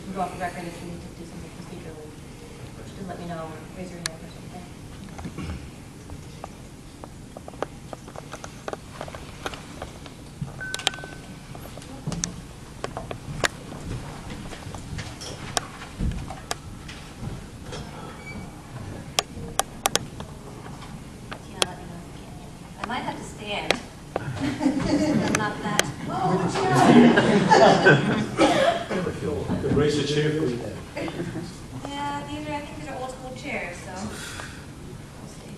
can go off the record if you need to do something procedurally. You can let me know or raise your hand or something. I might have to stand. I'm not that. Could raise a chair for you. Yeah, I think these are old school chairs, so we'll see.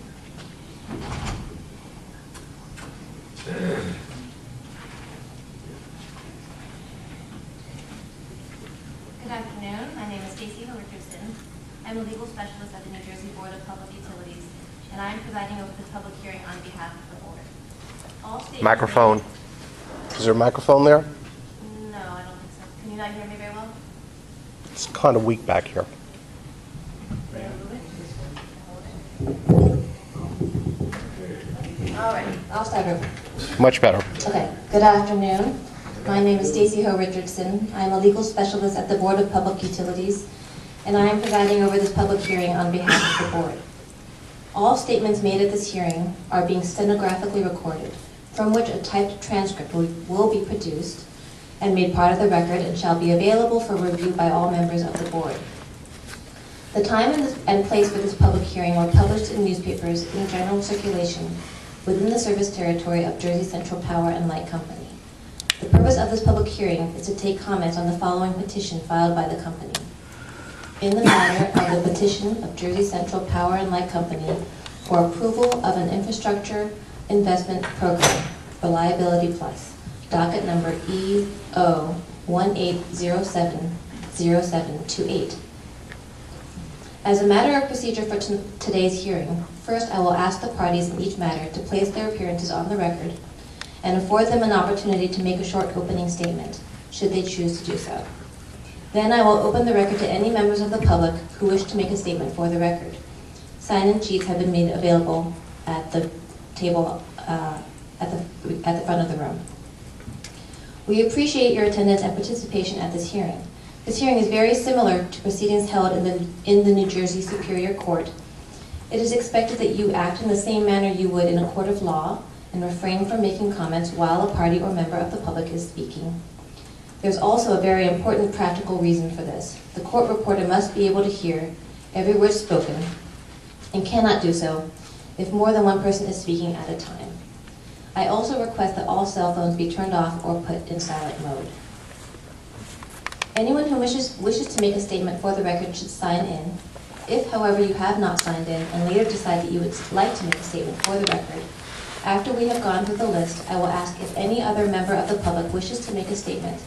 Good afternoon. My name is Stacey Richardson. I'm a legal specialist at the New Jersey Board of Public Utilities, and I'm presiding over this public hearing on behalf of the board. All statements Microphone. made- Is there a microphone there? No, I don't think so. Can you not hear me very well? It's kind of weak back here. All right, I'll start over. Much better. Okay, good afternoon. My name is Stacey Richardson. I'm a legal specialist at the Board of Public Utilities, and I am presiding over this public hearing on behalf of the board. All statements made at this hearing are being stenographically recorded, from which a typed transcript will be produced and made part of the record and shall be available for review by all members of the board. The time and place for this public hearing were published in newspapers in general circulation within the service territory of Jersey Central Power and Light Company. The purpose of this public hearing is to take comments on the following petition filed by the company. In the matter of the petition of Jersey Central Power and Light Company for approval of an infrastructure investment program, Reliability Plus, docket number EO 18070728. As a matter of procedure for today's hearing, first I will ask the parties in each matter to place their appearances on the record and afford them an opportunity to make a short opening statement, should they choose to do so. Then I will open the record to any members of the public who wish to make a statement for the record. Sign-in sheets have been made available at the table at the front of the room. We appreciate your attendance and participation at this hearing. This hearing is very similar to proceedings held in the New Jersey Superior Court. It is expected that you act in the same manner you would in a court of law and refrain from making comments while a party or member of the public is speaking. There's also a very important practical reason for this. The court reporter must be able to hear every word spoken and cannot do so if more than one person is speaking at a time. I also request that all cell phones be turned off or put in silent mode. Anyone who wishes to make a statement for the record should sign in. If, however, you have not signed in and later decide that you would like to make a statement for the record, after we have gone through the list, I will ask if any other member of the public wishes to make a statement,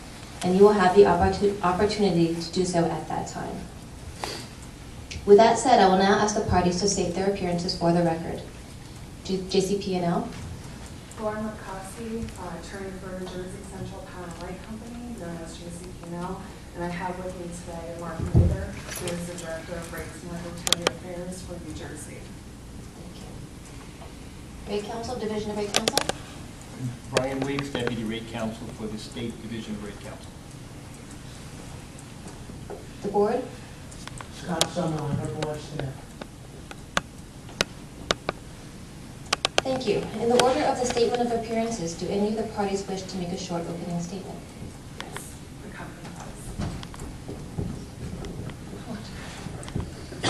and you will have the opportunity to do so at that time. With that said, I will now ask the parties to state their appearances for the record. JCP&L? Lauren McCoskey, attorney for Jersey Central Power and Light Company, known as JCP&L, and I have with me today Mark Mather, who is the Director of Rates and Regulatory Affairs for New Jersey. Thank you. Rate Counsel, Division of Rate Counsel? Brian Weeks, Deputy Rate Counsel for the State Division of Rate Counsel. The board? Scott Summerlin, our board staff. Thank you. In the order of the statement of appearances, do any of the parties wish to make a short opening statement? Yes, the company does.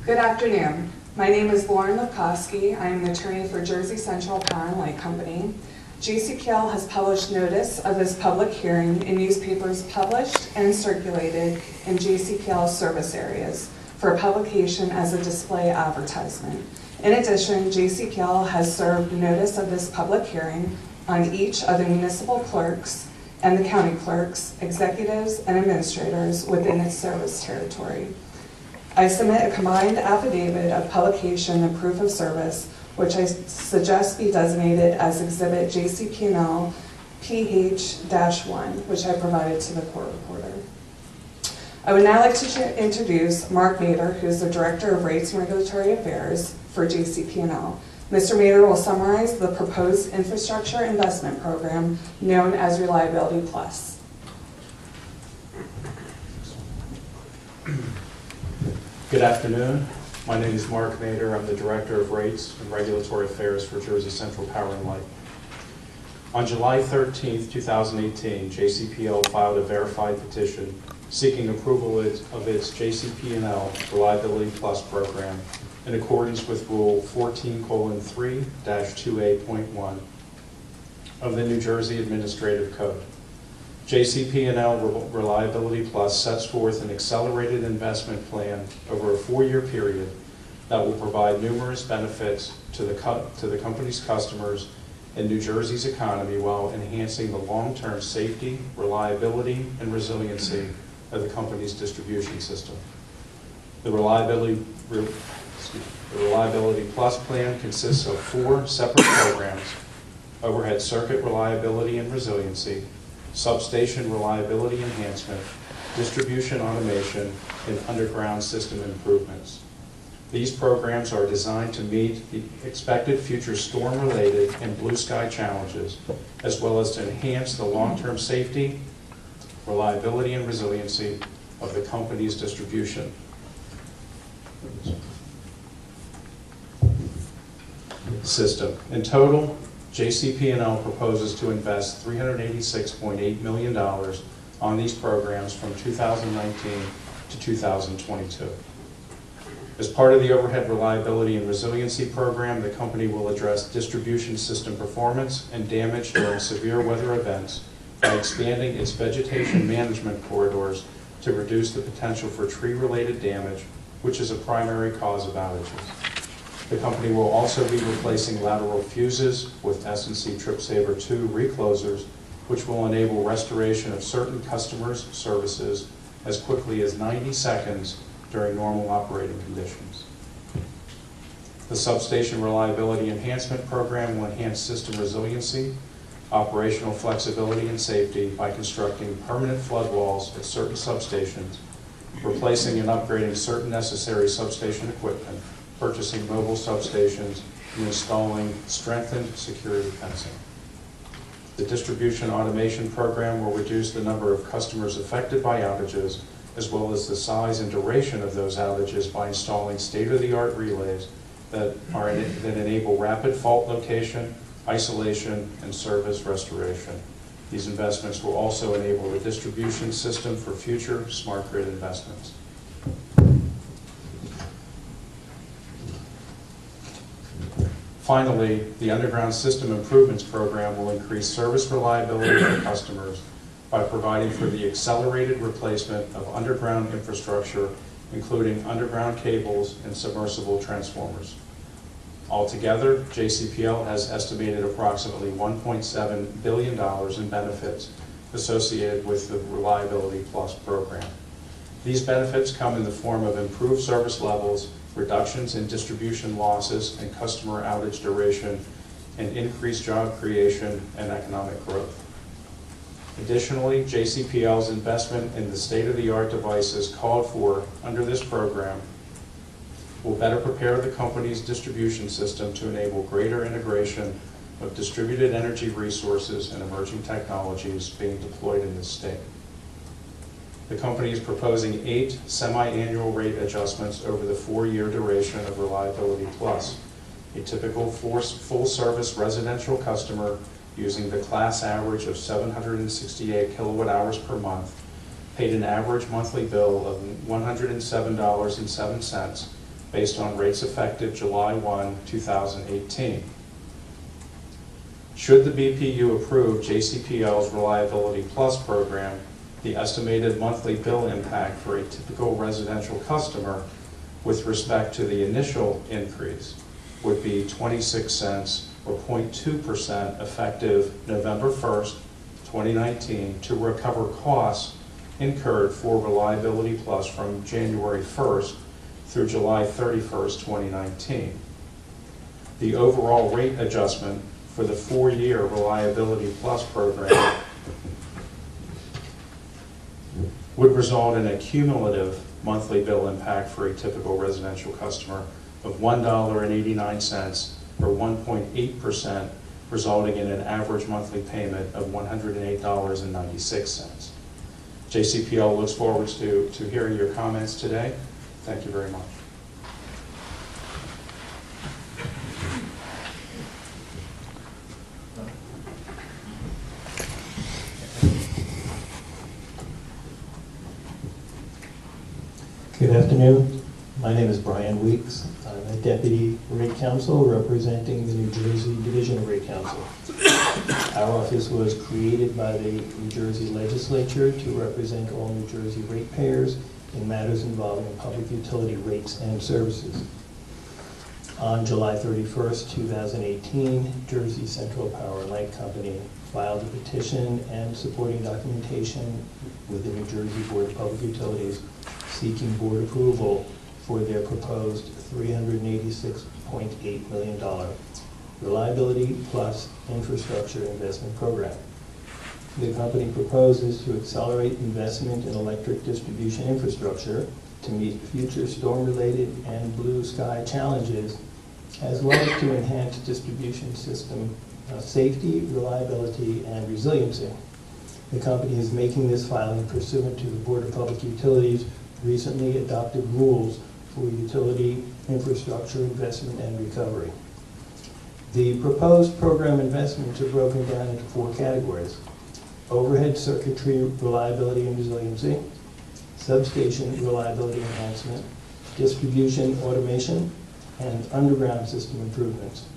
Good afternoon. My name is Lauren McCoskey. I am an attorney for Jersey Central Power and Light Company. JCP&L has published notice of this public hearing in newspapers published and circulated in JCP&L service areas for publication as a display advertisement. In addition, JCP&L has served notice of this public hearing on each of the municipal clerks and the county clerks, executives, and administrators within its service territory. I submit a combined affidavit of publication and proof of service, which I suggest be designated as Exhibit JCP&L PH-1, which I provided to the court reporter. I would now like to introduce Mark Mather, who is the Director of Rates and Regulatory Affairs for JCP&L. Mr. Mather will summarize the proposed infrastructure investment program known as Reliability Plus. Good afternoon. My name is Mark Nader. I'm the Director of Rates and Regulatory Affairs for Jersey Central Power and Light. On July 13, 2018, JCP&L filed a verified petition seeking approval of its JCP&L Reliability Plus program in accordance with Rule 14:3-2A.1 of the New Jersey Administrative Code. JCP&L Reliability Plus sets forth an accelerated investment plan over a 4-year period that will provide numerous benefits to the company's customers and New Jersey's economy while enhancing the long-term safety, reliability, and resiliency of the company's distribution system. The Reliability Plus plan consists of 4 separate programs: overhead circuit reliability and resiliency, substation reliability enhancement, distribution automation, and underground system improvements. These programs are designed to meet the expected future storm-related and blue sky challenges, as well as to enhance the long-term safety, reliability, and resiliency of the company's distribution system. In total, JCP&L proposes to invest $386.8 million on these programs from 2019 to 2022. As part of the Overhead Reliability and Resiliency Program, the company will address distribution system performance and damage during severe weather events by expanding its vegetation management corridors to reduce the potential for tree-related damage, which is a primary cause of outages. The company will also be replacing lateral fuses with S&C TripSaver 2 reclosers, which will enable restoration of certain customers' services as quickly as 90 seconds during normal operating conditions. The Substation Reliability Enhancement Program will enhance system resiliency, operational flexibility, and safety by constructing permanent flood walls at certain substations, replacing and upgrading certain necessary substation equipment, purchasing mobile substations, and installing strengthened security fencing. The Distribution Automation Program will reduce the number of customers affected by outages, as well as the size and duration of those outages by installing state-of-the-art relays that enable rapid fault location, isolation, and service restoration. These investments will also enable the distribution system for future smart grid investments. Finally, the Underground System Improvements Program will increase service reliability for customers by providing for the accelerated replacement of underground infrastructure, including underground cables and submersible transformers. Altogether, JCP&L has estimated approximately $1.7 billion in benefits associated with the Reliability Plus program. These benefits come in the form of improved service levels, reductions in distribution losses and customer outage duration, and increased job creation and economic growth. Additionally, JCP&L's investment in the state-of-the-art devices called for under this program will better prepare the company's distribution system to enable greater integration of distributed energy resources and emerging technologies being deployed in this state. The company is proposing 8 semi-annual rate adjustments over the 4-year duration of Reliability Plus. A typical full-service residential customer using the class average of 768 kilowatt hours per month paid an average monthly bill of $107.07 based on rates effective July 1, 2018. Should the BPU approve JCP&L's Reliability Plus program, the estimated monthly bill impact for a typical residential customer with respect to the initial increase would be 26 cents or 0.2% effective November 1st, 2019 to recover costs incurred for Reliability Plus from January 1st through July 31st, 2019. The overall rate adjustment for the 4-year Reliability Plus program would result in a cumulative monthly bill impact for a typical residential customer of $1.89 or 1.8%, resulting in an average monthly payment of $108.96. JCPL looks forward to hearing your comments today. Thank you very much. Good afternoon. My name is Brian Weeks. I'm a Deputy Rate Counsel representing the New Jersey Division of Rate Counsel. Our office was created by the New Jersey Legislature to represent all New Jersey ratepayers in matters involving public utility rates and services. On July 31st, 2018, Jersey Central Power and Light Company filed a petition and supporting documentation with the New Jersey Board of Public Utilities seeking board approval for their proposed $386.8 million Reliability Plus infrastructure investment program. The company proposes to accelerate investment in electric distribution infrastructure to meet future storm-related and blue sky challenges, as well as to enhance distribution system safety, reliability, and resiliency. The company is making this filing pursuant to the Board of Public Utilities recently adopted rules for utility infrastructure investment and recovery. The proposed program investments are broken down into 4 categories: overhead circuitry reliability and resiliency, substation reliability enhancement, distribution automation, and underground system improvements.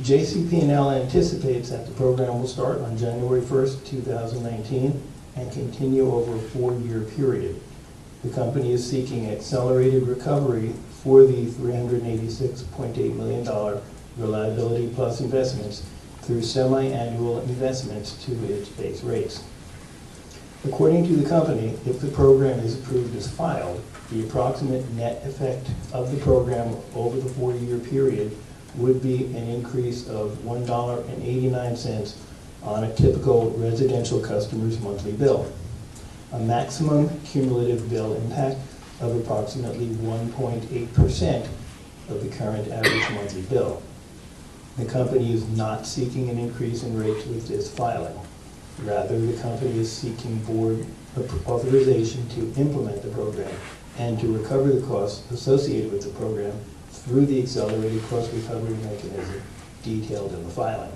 JCP&L anticipates that the program will start on January 1st, 2019 and continue over a 4-year period. The company is seeking accelerated recovery for the $386.8 million Reliability Plus investments through semi-annual investments to its base rates. According to the company, if the program is approved as filed, the approximate net effect of the program over the 4-year period would be an increase of $1.89 on a typical residential customer's monthly bill, a maximum cumulative bill impact of approximately 1.8% of the current average monthly bill. The company is not seeking an increase in rates with this filing. Rather, the company is seeking board authorization to implement the program and to recover the costs associated with the program through the accelerated cost recovery mechanism detailed in the filing.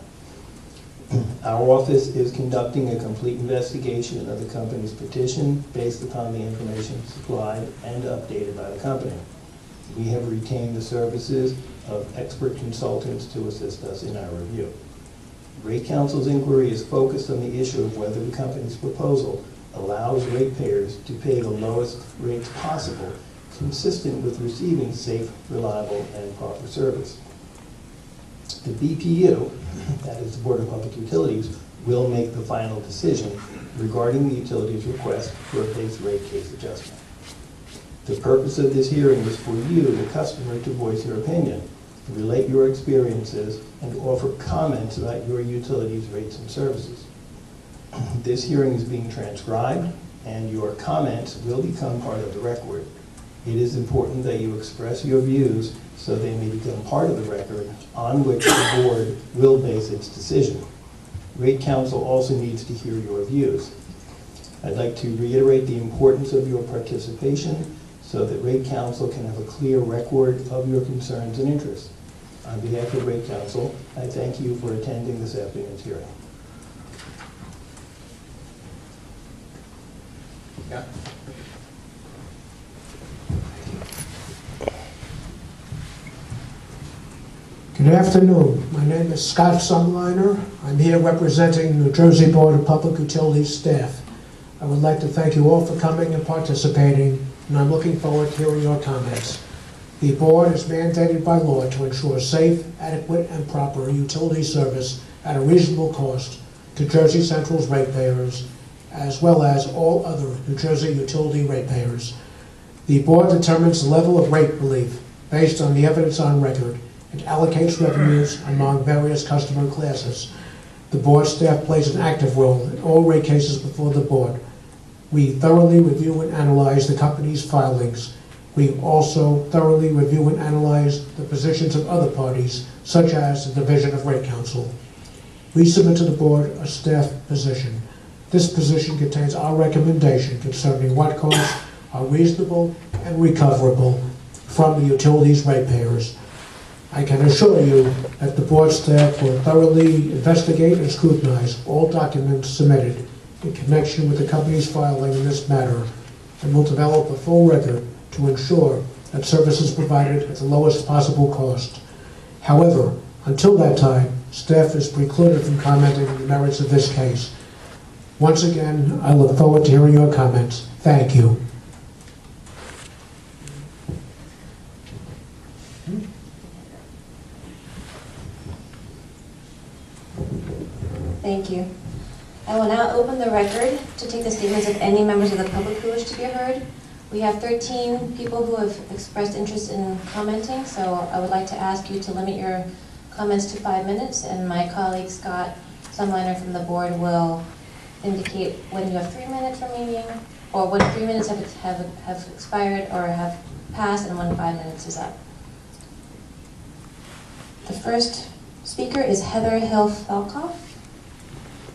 Our office is conducting a complete investigation of the company's petition based upon the information supplied and updated by the company. We have retained the services of expert consultants to assist us in our review. Rate Counsel's inquiry is focused on the issue of whether the company's proposal allows ratepayers to pay the lowest rates possible, consistent with receiving safe, reliable, and proper service. The BPU, that is the Board of Public Utilities, will make the final decision regarding the utility's request for a base rate case adjustment. The purpose of this hearing is for you, the customer, to voice your opinion, relate your experiences, and offer comments about your utility's rates and services. This hearing is being transcribed, and your comments will become part of the record. It is important that you express your views so they may become part of the record on which the board will base its decision. Rate Counsel also needs to hear your views. I'd like to reiterate the importance of your participation so that Rate Counsel can have a clear record of your concerns and interests. On behalf of Rate Counsel, I thank you for attending this afternoon's hearing. Yeah. Good afternoon. My name is Scott Sumliner. I'm here representing New Jersey Board of Public Utilities staff. I would like to thank you all for coming and participating, and I'm looking forward to hearing your comments. The board is mandated by law to ensure safe, adequate, and proper utility service at a reasonable cost to Jersey Central's ratepayers, as well as all other New Jersey utility ratepayers. The board determines the level of rate relief based on the evidence on record and allocates revenues among various customer classes. The board staff plays an active role in all rate cases before the board. We thoroughly review and analyze the company's filings. We also thoroughly review and analyze the positions of other parties, such as the Division of Rate Counsel. We submit to the board a staff position. This position contains our recommendation concerning what costs are reasonable and recoverable from the utilities ratepayers. I can assure you that the board staff will thoroughly investigate and scrutinize all documents submitted in connection with the company's filing in this matter, and will develop a full record to ensure that service is provided at the lowest possible cost. However, until that time, staff is precluded from commenting on the merits of this case. Once again, I look forward to hearing your comments. Thank you. Thank you. I will now open the record to take the statements of any members of the public who wish to be heard. We have 13 people who have expressed interest in commenting, so I would like to ask you to limit your comments to 5 minutes, and my colleague Scott Sumliner from the board will indicate when you have 3 minutes remaining, or when 3 minutes have expired or have passed, and when 5 minutes is up. The first speaker is Heather Hill-Falkoff.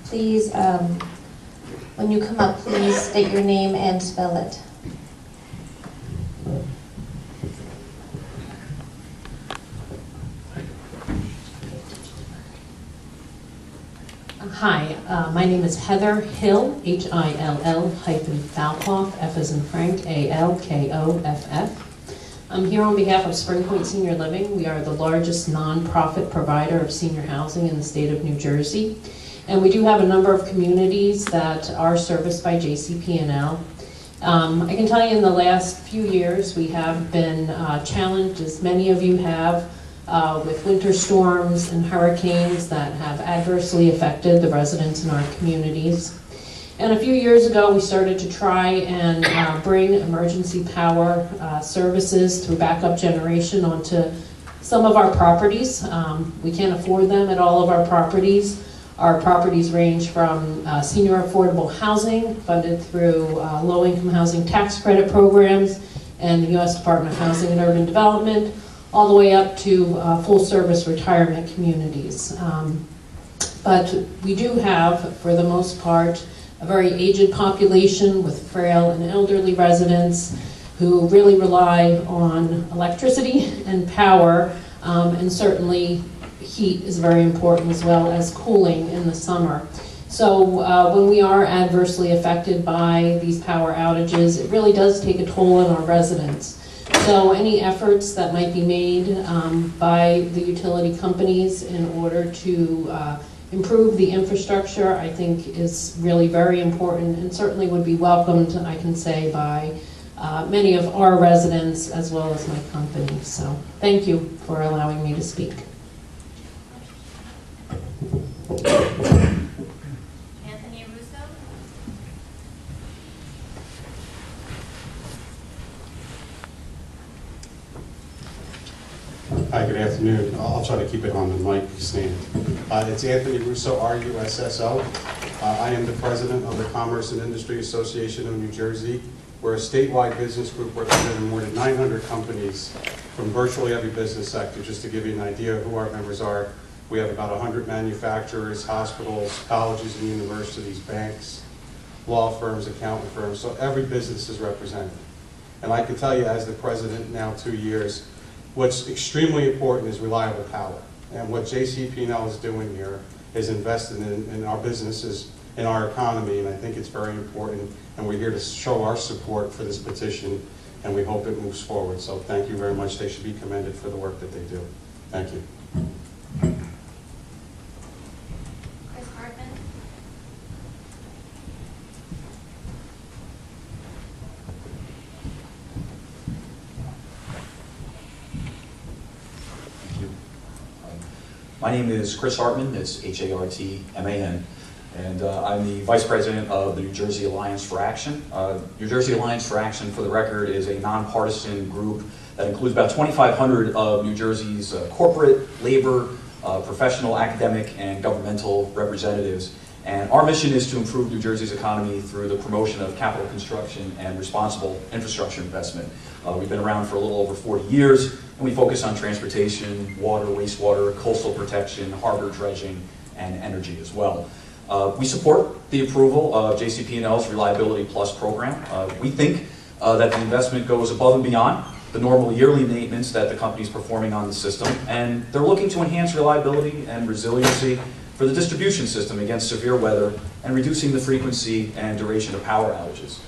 Please, when you come up, please state your name and spell it. Hi, my name is Heather Hill, Hill Falkoff, F as in Frank, Alkoff. I'm here on behalf of Spring Point Senior Living. We are the largest nonprofit provider of senior housing in the state of New Jersey. And we do have a number of communities that are serviced by JCP&L. I can tell you in the last few years we have been challenged, as many of you have, with winter storms and hurricanes that have adversely affected the residents in our communities. And a few years ago we started to try and bring emergency power services through backup generation onto some of our properties. We can't afford them at all of our properties. Our properties range from senior affordable housing funded through low-income housing tax credit programs and the U.S. Department of Housing and Urban Development, all the way up to full-service retirement communities. But we do have, for the most part, a very aged population with frail and elderly residents who really rely on electricity and power, and certainly heat is very important, as well as cooling in the summer. So when we are adversely affected by these power outages, it really does take a toll on our residents. So any efforts that might be made by the utility companies in order to improve the infrastructure, I think is really very important, and certainly would be welcomed, I can say, by many of our residents as well as my company. So thank you for allowing me to speak. Anthony Russo. Hi, good afternoon. I'll try to keep it on the mic stand. It's Anthony Russo, R-U-S-S-O. I am the president of the Commerce and Industry Association of New Jersey. We're a statewide business group representing more than 900 companies from virtually every business sector. Just to give you an idea of who our members are, we have about 100 manufacturers, hospitals, colleges and universities, banks, law firms, accounting firms, so every business is represented. And I can tell you, as the president now 2 years, what's extremely important is reliable power. And what JCP&L is doing here is investing in our businesses, in our economy, and I think it's very important. And we're here to show our support for this petition, and we hope it moves forward. So thank you very much. They should be commended for the work that they do. Thank you. Chris Hartman. Thank you. My name is Chris Hartman. It's Hartman. And I'm the Vice President of the New Jersey Alliance for Action. New Jersey Alliance for Action, for the record, is a nonpartisan group that includes about 2,500 of New Jersey's corporate, labor, professional, academic, and governmental representatives. And our mission is to improve New Jersey's economy through the promotion of capital construction and responsible infrastructure investment. We've been around for a little over 40 years, and we focus on transportation, water, wastewater, coastal protection, harbor dredging, and energy as well. We support the approval of JCP&L's Reliability Plus program. We think that the investment goes above and beyond the normal yearly maintenance that the company is performing on the system, and they're looking to enhance reliability and resiliency for the distribution system against severe weather and reducing the frequency and duration of power outages.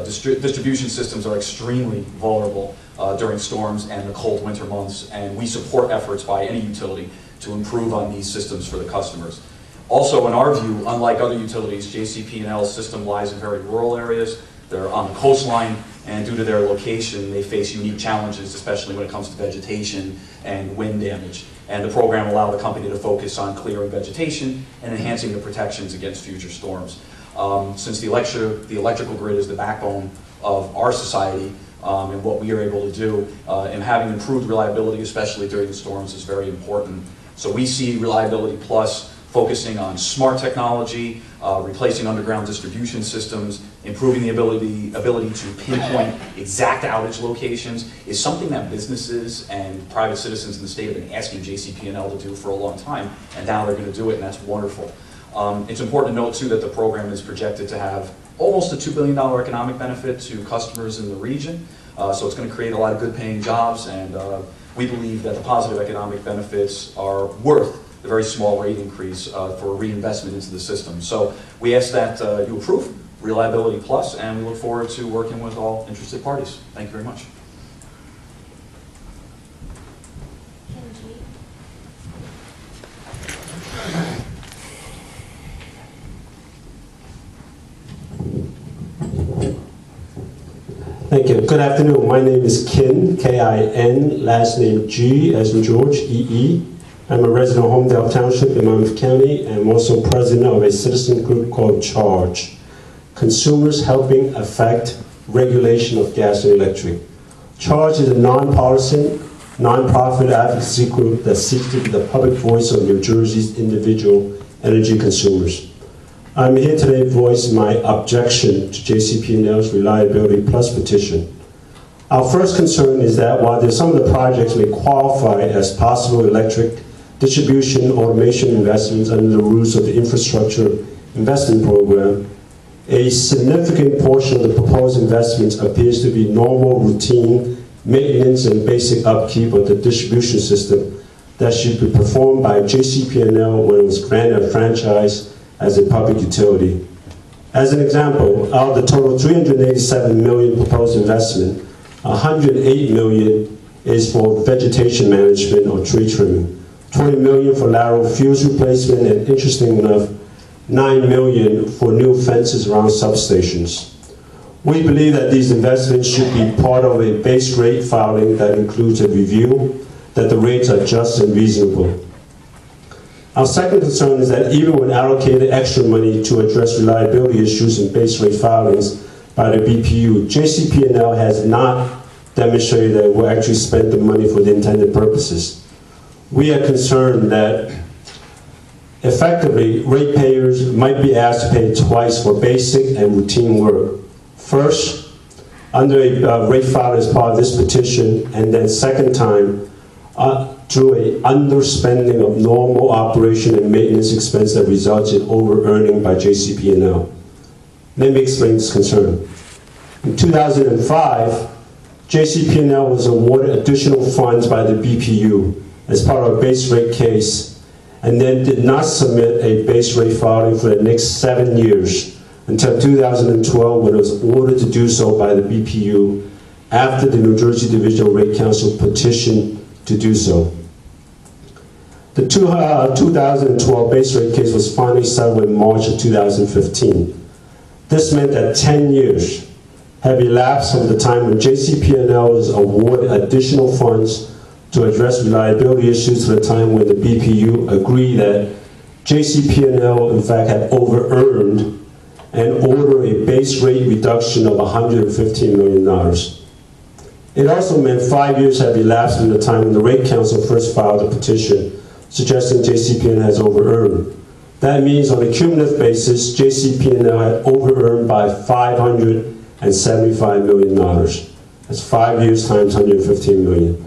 Distribution systems are extremely vulnerable during storms and the cold winter months, and we support efforts by any utility to improve on these systems for the customers. Also, in our view, unlike other utilities, JCP&L's system lies in very rural areas. They're on the coastline, and due to their location, they face unique challenges, especially when it comes to vegetation and wind damage. And the program allowed the company to focus on clearing vegetation and enhancing the protections against future storms. Since the electrical grid is the backbone of our society, and what we are able to do, and having improved reliability, especially during the storms, is very important. So we see Reliability Plus focusing on smart technology, replacing underground distribution systems, improving the ability to pinpoint exact outage locations is something that businesses and private citizens in the state have been asking JCP&L to do for a long time, and now they're going to do it, and that's wonderful. It's important to note, too, that the program is projected to have almost a $2 billion economic benefit to customers in the region, so it's going to create a lot of good-paying jobs, and we believe that the positive economic benefits are worth the very small rate increase for reinvestment into the system. So we ask that you approve Reliability Plus, and we look forward to working with all interested parties. Thank you very much. Thank you. Good afternoon. My name is Kin, K-I-N, last name G as in George, E-E. I'm a resident of Homedale Township in Monmouth County, and I'm also president of a citizen group called CHARGE, Consumers Helping Affect Regulation of Gas and Electric. CHARGE is a nonpartisan, nonprofit advocacy group that seeks to be the public voice of New Jersey's individual energy consumers. I'm here today to voice my objection to JCP&L's Reliability Plus petition. Our first concern is that while some of the projects may qualify as possible electric distribution automation investments under the rules of the Infrastructure Investment Program, a significant portion of the proposed investments appears to be normal routine maintenance and basic upkeep of the distribution system that should be performed by JCP&L when it was granted a franchise as a public utility. As an example, out of the total $387 million proposed investment, $108 million is for vegetation management or tree trimming, $20 million for lateral fuse replacement, and interesting enough, $9 million for new fences around substations. We believe that these investments should be part of a base rate filing that includes a review that the rates are just and reasonable. Our second concern is that even when allocated extra money to address reliability issues in base rate filings by the BPU, JCP&L has not demonstrated that it will actually spend the money for the intended purposes. We are concerned that effectively ratepayers might be asked to pay twice for basic and routine work. First, under a rate file as part of this petition, and then second time, through a underspending of normal operation and maintenance expense that results in over-earning by JCP&L. Let me explain this concern. In 2005, JCP&L was awarded additional funds by the BPU as part of a base rate case, and then did not submit a base rate filing for the next 7 years until 2012, when it was ordered to do so by the BPU after the New Jersey Divisional Rate Council petitioned to do so. The 2012 base rate case was finally settled in March of 2015. This meant that 10 years have elapsed from the time when JCP&L was awarded additional funds to address reliability issues to the time when the BPU agreed that JCP&L in fact had over-earned and ordered a base rate reduction of $115 million. It also meant 5 years have elapsed from the time when the Rate Council first filed a petition suggesting JCP&L has over-earned. That means on a cumulative basis, JCP&L had over-earned by $575 million. That's 5 years times $115 million.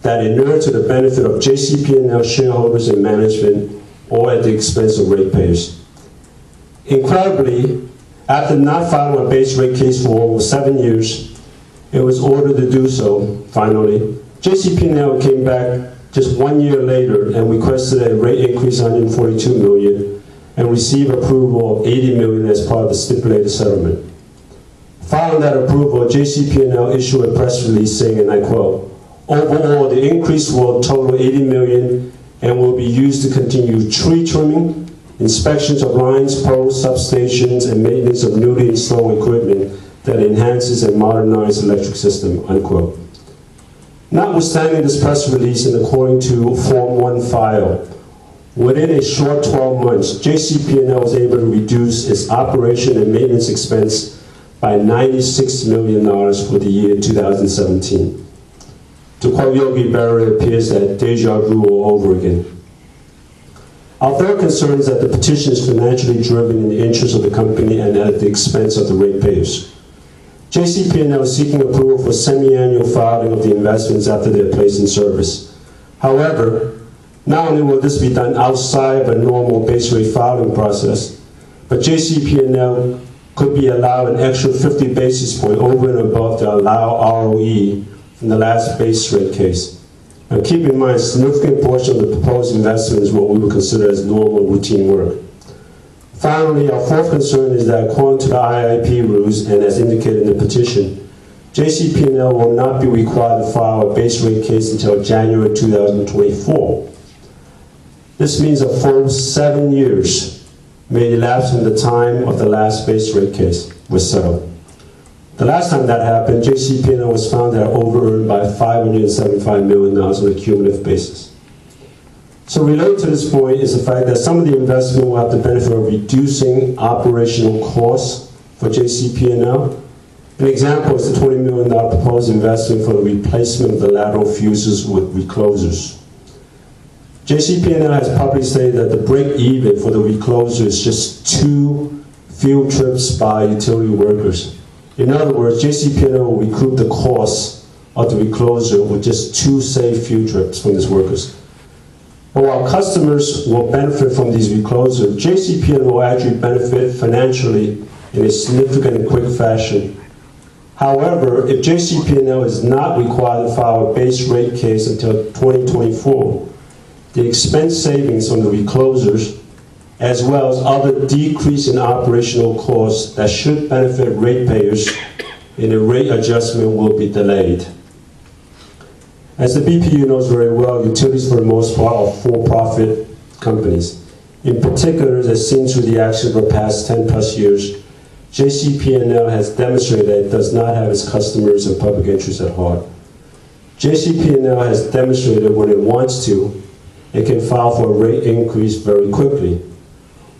That inured to the benefit of JCP&L shareholders and management, or at the expense of ratepayers. Incredibly, after not filing a base rate case for over 7 years, it was ordered to do so, finally. JCP&L came back just 1 year later and requested a rate increase of $142 million and received approval of $80 million as part of the stipulated settlement. Following that approval, JCP&L issued a press release saying, and I quote, "Overall, the increase will total $80 million and will be used to continue tree trimming, inspections of lines, poles, substations, and maintenance of newly installed equipment that enhances and modernizes the electric system," unquote. Notwithstanding this press release and according to Form 1 file, within a short 12 months, JCP&L was able to reduce its operation and maintenance expense by $96 million for the year 2017. To quote Yogi Berra, it appears that deja vu all over again. Our third concern is that the petition is financially driven in the interest of the company and at the expense of the ratepayers. JCP&L is seeking approval for semi-annual filing of the investments after they're placed in service. However, not only will this be done outside of a normal base rate filing process, but JCP&L could be allowed an extra 50 basis points over and above the allowed ROE from the last base rate case. Now keep in mind, a significant portion of the proposed investment is what we would consider as normal routine work. Finally, our fourth concern is that according to the IIP rules and as indicated in the petition, JCP&L will not be required to file a base rate case until January 2024. This means a full 7 years may elapse from the time of the last base rate case was settled. The last time that happened, JCP&L was found to have over-earned by $575 million on a cumulative basis. So related to this point is the fact that some of the investment will have the benefit of reducing operational costs for JCP&L. An example is the $20 million proposed investment for the replacement of the lateral fuses with reclosers. JCP&L has publicly stated that the break-even for the recloser is just 2 field trips by utility workers. In other words, JCP&L will recoup the cost of the recloser with just 2 safe field trips from its workers. But while customers will benefit from these reclosers, JCP&L will actually benefit financially in a significant and quick fashion. However, if JCP&L is not required to file a base rate case until 2024, the expense savings from the reclosers, as well as other decrease in operational costs that should benefit ratepayers in a rate adjustment, will be delayed. As the BPU knows very well, utilities for the most part are for-profit companies. In particular, as seen through the action for the past 10+ years, JCP&L has demonstrated that it does not have its customers and public interests at heart. JCP&L has demonstrated when it wants to, it can file for a rate increase very quickly.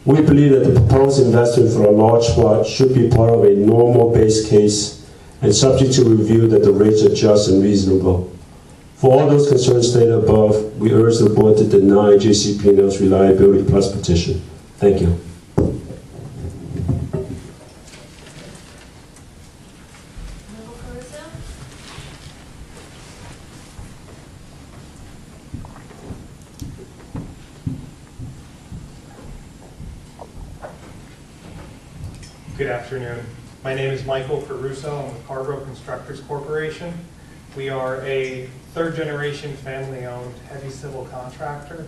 We believe that the proposed investment for a large part should be part of a normal base case and subject to review that the rates are just and reasonable. For all those concerns stated above, we urge the board to deny JCP&L's Reliability Plus petition. Thank you. Good afternoon. My name is Michael Caruso. I'm with Cargo Constructors Corporation. We are a third-generation family-owned heavy civil contractor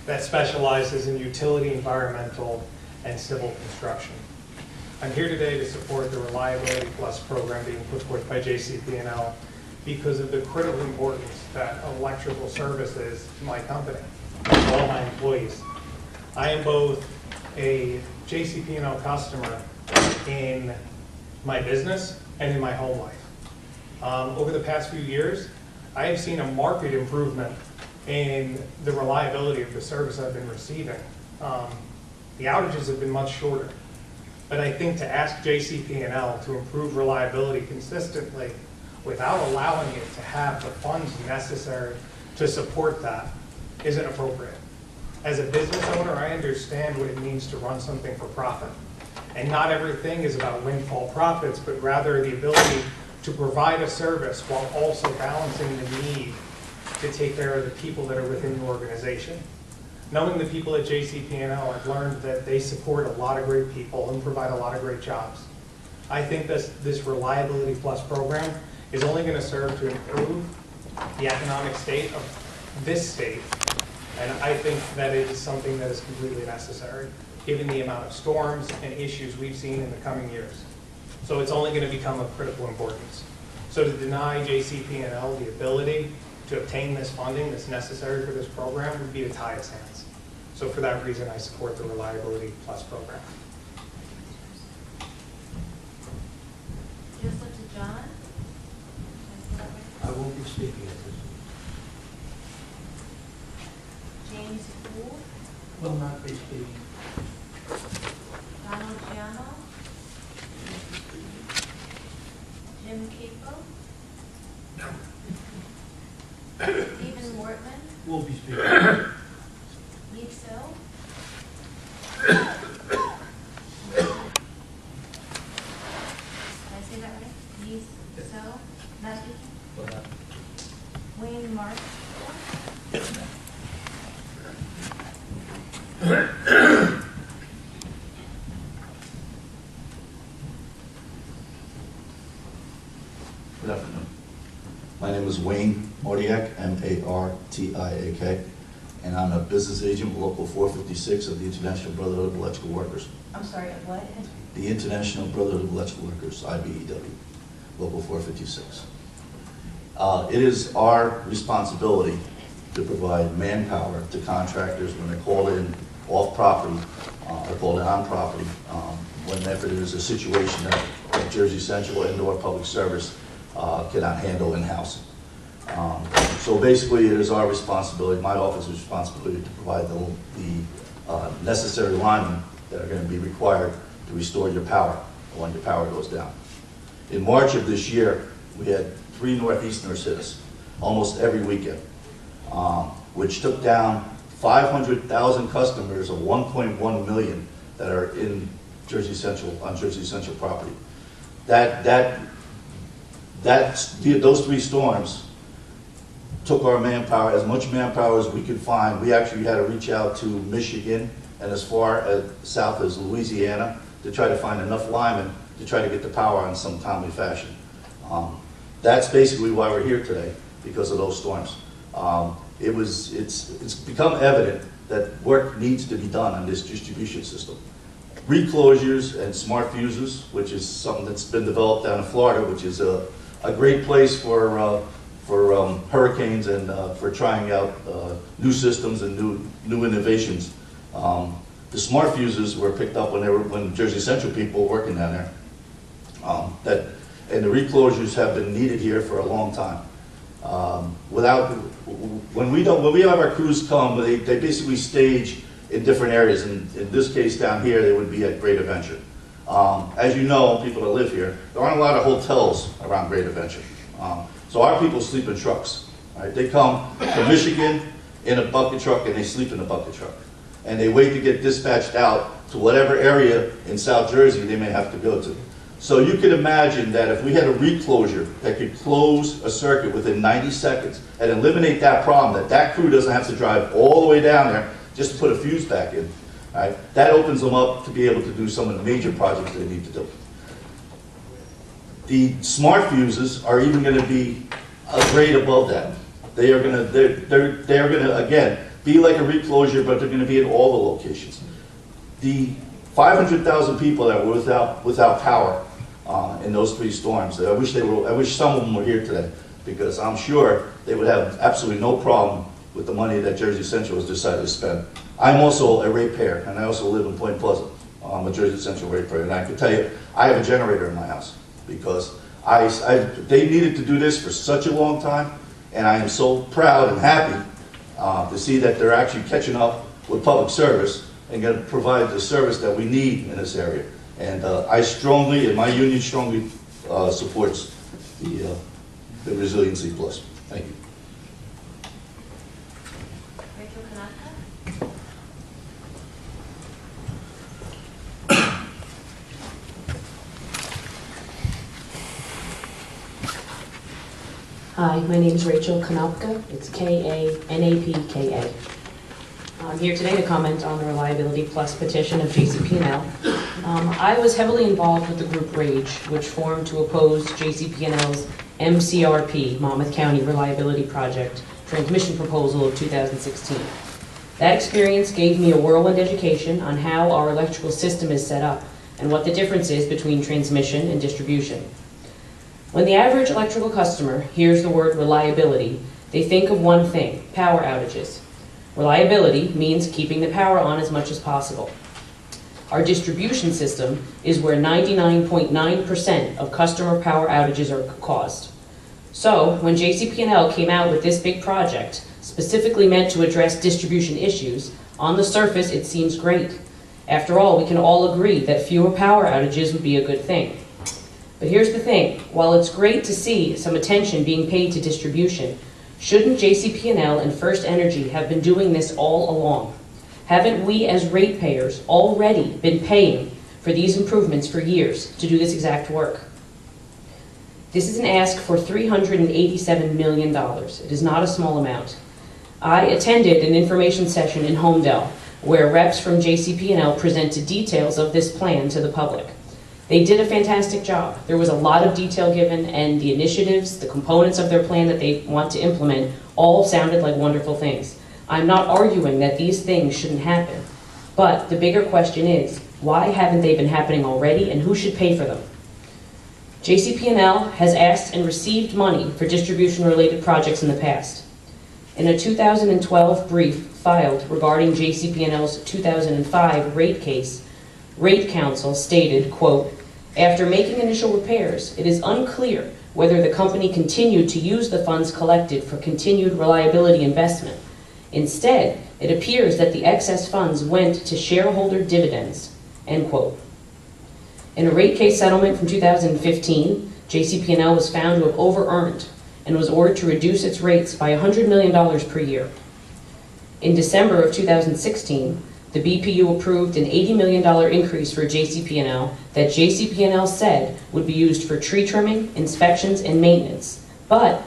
that specializes in utility, environmental, and civil construction. I'm here today to support the Reliability Plus program being put forth by JCP&L because of the critical importance that electrical service is to my company, to all my employees. I am both a JCP&L customer in my business and in my home life. Over the past few years, I have seen a marked improvement in the reliability of the service I've been receiving. The outages have been much shorter, but I think to ask JCP&L to improve reliability consistently without allowing it to have the funds necessary to support that isn't appropriate. As a business owner, I understand what it means to run something for profit. And not everything is about windfall profits, but rather the ability to provide a service while also balancing the need to take care of the people that are within the organization. Knowing the people at JCP&L, I've learned that they support a lot of great people and provide a lot of great jobs. I think this Reliability Plus program is only going to serve to improve the economic state of this state, and I think that it is something that is completely necessary, given the amount of storms and issues we've seen in the coming years. So it's only going to become of critical importance. So to deny JCP&L the ability to obtain this funding that's necessary for this program would be to tie its hands. So for that reason, I support the Reliability Plus program. Just look to John. I won't be speaking at this. James Poole, Will not be speaking. Donald Giano, Jim Capo, Stephen Wortman, Will be speaking. Lee Sill, did I say that right? Lee Sill, not speaking? Wayne Mark. Good afternoon. My name is Wayne Martiak, M-A-R-T-I-A-K, and I'm a business agent with Local 456 of the International Brotherhood of Electrical Workers. I'm sorry, what? The International Brotherhood of Electrical Workers, IBEW, Local 456. It is our responsibility to provide manpower to contractors when they're called in off property or called in on property, whenever there's a situation that Jersey Central and/or Public Service cannot handle in-house. So basically, it is our responsibility, my office's responsibility, to provide the necessary linemen that are going to be required to restore your power when your power goes down. In March of this year, we had 3 Northeasterners hit us almost every weekend, which took down 500,000 customers of 1.1 million that are in Jersey Central, on Jersey Central property. Those 3 storms took our manpower, as much manpower as we could find. We actually had to reach out to Michigan and as far as south as Louisiana to try to find enough linemen to try to get the power in some timely fashion. That's basically why we're here today, because of those storms. It's become evident that work needs to be done on this distribution system. Reclosures and smart fuses, which is something that's been developed down in Florida, which is a great place for hurricanes and for trying out new systems and new innovations. The smart fuses were picked up when Jersey Central people were working down there. And the reclosures have been needed here for a long time. When we have our crews come, they basically stage in different areas. And in this case down here, they would be at Great Adventure. As you know, people that live here, there aren't a lot of hotels around Great Adventure. So our people sleep in trucks. Right? They come from Michigan in a bucket truck and they sleep in a bucket truck. And they wait to get dispatched out to whatever area in South Jersey they may have to go to. So you can imagine that if we had a reclosure that could close a circuit within 90 seconds and eliminate that problem, that crew doesn't have to drive all the way down there just to put a fuse back in. Right? That opens them up to be able to do some of the major projects they need to do. The smart fuses are even going to be a grade above that. They are going to again be like a reclosure, but they're going to be at all the locations. The 500,000 people that were without power in those 3 storms, I wish some of them were here today, because I'm sure they would have absolutely no problem with the money that Jersey Central has decided to spend. I'm also a ratepayer, and I also live in Point Pleasant. I'm a Jersey Central ratepayer, and I can tell you, I have a generator in my house, because they needed to do this for such a long time, and I am so proud and happy to see that they're actually catching up with public service and going to provide the service that we need in this area. And I strongly, and my union strongly supports the Resiliency Plus. Thank you. Rachel Kanaka. Hi, my name is Rachel Kanapka. It's K-A-N-A-P-K-A. I'm here today to comment on the Reliability Plus petition of JCP&L. I was heavily involved with the group RAGE, which formed to oppose JCP&L's MCRP, Monmouth County Reliability Project, transmission proposal of 2016. That experience gave me a whirlwind education on how our electrical system is set up and what the difference is between transmission and distribution. When the average electrical customer hears the word reliability, they think of one thing: power outages. Reliability means keeping the power on as much as possible. Our distribution system is where 99.9% of customer power outages are caused. So, when JCP&L came out with this big project, specifically meant to address distribution issues, on the surface it seems great. After all, we can all agree that fewer power outages would be a good thing. But here's the thing: while it's great to see some attention being paid to distribution, shouldn't JCP&L and First Energy have been doing this all along? Haven't we as ratepayers already been paying for these improvements for years to do this exact work? This is an ask for $387 million. It is not a small amount. I attended an information session in Homedale where reps from JCP&L presented details of this plan to the public. They did a fantastic job. There was a lot of detail given, and the initiatives, the components of their plan that they want to implement all sounded like wonderful things. I'm not arguing that these things shouldn't happen, but the bigger question is, why haven't they been happening already, and who should pay for them? JCP&L has asked and received money for distribution-related projects in the past. In a 2012 brief filed regarding JCP&L's 2005 rate case, Rate Counsel stated, quote, "After making initial repairs, it is unclear whether the company continued to use the funds collected for continued reliability investment. Instead, it appears that the excess funds went to shareholder dividends," end quote. In a rate case settlement from 2015, JCP&L was found to have over-earned and was ordered to reduce its rates by $100 million per year. In December of 2016, the BPU approved an $80 million increase for JCP&L that JCP&L said would be used for tree trimming, inspections, and maintenance. But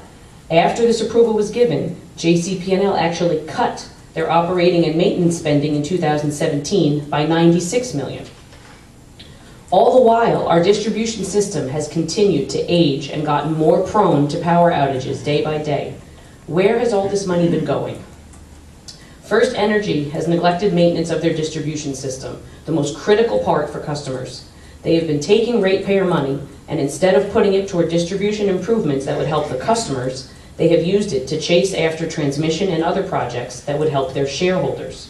after this approval was given, JCP&L actually cut their operating and maintenance spending in 2017 by $96 million. All the while, our distribution system has continued to age and gotten more prone to power outages day by day. Where has all this money been going? First Energy has neglected maintenance of their distribution system, the most critical part for customers. They have been taking ratepayer money, and instead of putting it toward distribution improvements that would help the customers, they have used it to chase after transmission and other projects that would help their shareholders.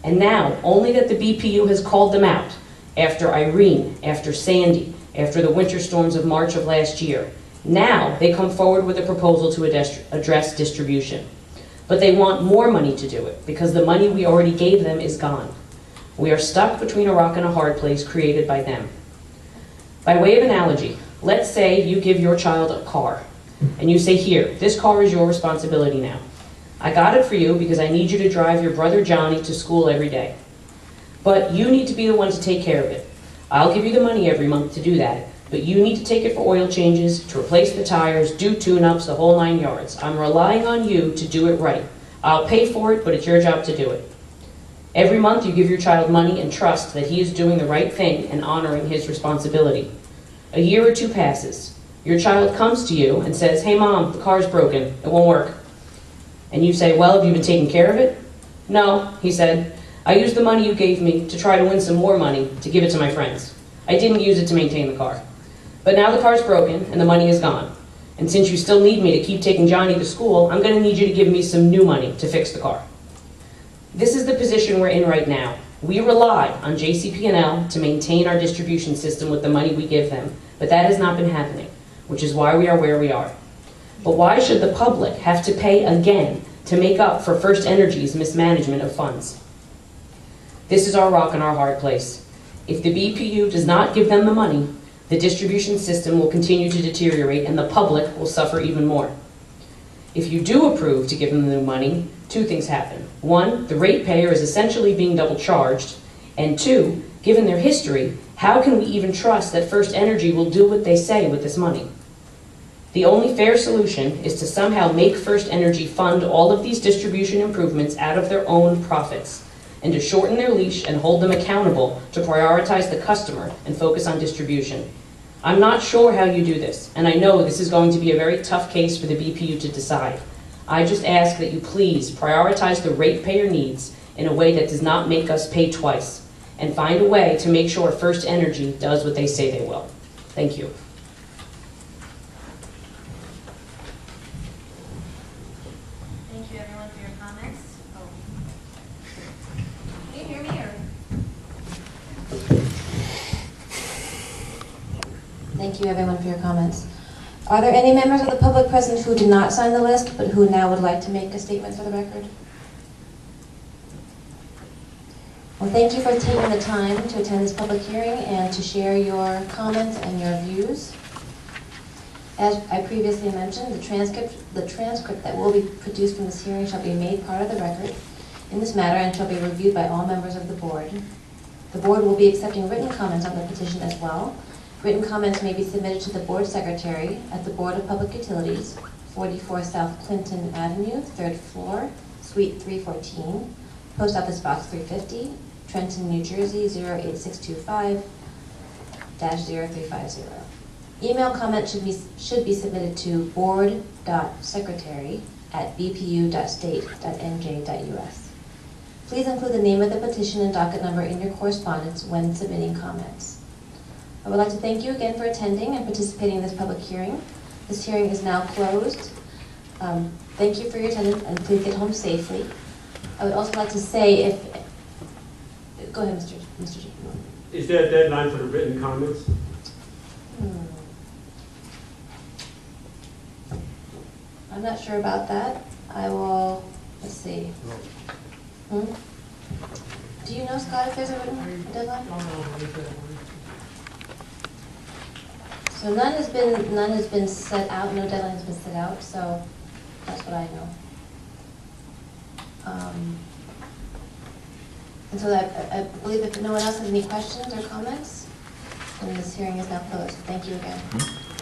And now, only that the BPU has called them out, after Irene, after Sandy, after the winter storms of March of last year, now they come forward with a proposal to address distribution. But they want more money to do it, because the money we already gave them is gone. We are stuck between a rock and a hard place created by them. By way of analogy, let's say you give your child a car, and you say, "Here, this car is your responsibility now. I got it for you because I need you to drive your brother Johnny to school every day. But you need to be the one to take care of it. I'll give you the money every month to do that, but you need to take it for oil changes, to replace the tires, do tune-ups, the whole 9 yards. I'm relying on you to do it right. I'll pay for it, but it's your job to do it." Every month you give your child money and trust that he is doing the right thing and honoring his responsibility. A year or two passes. Your child comes to you and says, "Hey mom, the car's broken, it won't work." And you say, "Well, have you been taking care of it?" "No," he said. "I used the money you gave me to try to win some more money to give it to my friends. I didn't use it to maintain the car. But now the car's broken and the money is gone. And since you still need me to keep taking Johnny to school, I'm going to need you to give me some new money to fix the car." This is the position we're in right now. We rely on JCP&L to maintain our distribution system with the money we give them, but that has not been happening, which is why we are where we are. But why should the public have to pay again to make up for First Energy's mismanagement of funds? This is our rock and our hard place. If the BPU does not give them the money, the distribution system will continue to deteriorate and the public will suffer even more. If you do approve to give them the money, two things happen. One, the ratepayer is essentially being double charged. And two, given their history, how can we even trust that First Energy will do what they say with this money? The only fair solution is to somehow make First Energy fund all of these distribution improvements out of their own profits, and to shorten their leash and hold them accountable to prioritize the customer and focus on distribution. I'm not sure how you do this, and I know this is going to be a very tough case for the BPU to decide. I just ask that you please prioritize the ratepayer needs in a way that does not make us pay twice, and find a way to make sure First Energy does what they say they will. Thank you. Thank you, everyone, for your comments. Oh. Can you hear me, or? Thank you, everyone, for your comments. Are there any members of the public present who did not sign the list, but who now would like to make a statement for the record? Well, thank you for taking the time to attend this public hearing and to share your comments and your views. As I previously mentioned, the transcript that will be produced from this hearing shall be made part of the record in this matter and shall be reviewed by all members of the board. The board will be accepting written comments on the petition as well. Written comments may be submitted to the board secretary at the Board of Public Utilities, 44 South Clinton Avenue, 3rd floor, Suite 314, Post Office Box 350, Trenton, New Jersey, 08625-0350. Email comments should be submitted to board.secretary@bpu.state.nj.us. Please include the name of the petition and docket number in your correspondence when submitting comments. I would like to thank you again for attending and participating in this public hearing. This hearing is now closed. Thank you for your attendance, and please get home safely. I would also like to say go ahead, Mr. G. Is there a deadline for the written comments? I'm not sure about that. I will, let's see. Do you know, Scott, if there's a written deadline? So none has been set out, no deadline has been set out, so that's what I know. And so I believe if no one else has any questions or comments, then this hearing is now closed. Thank you again.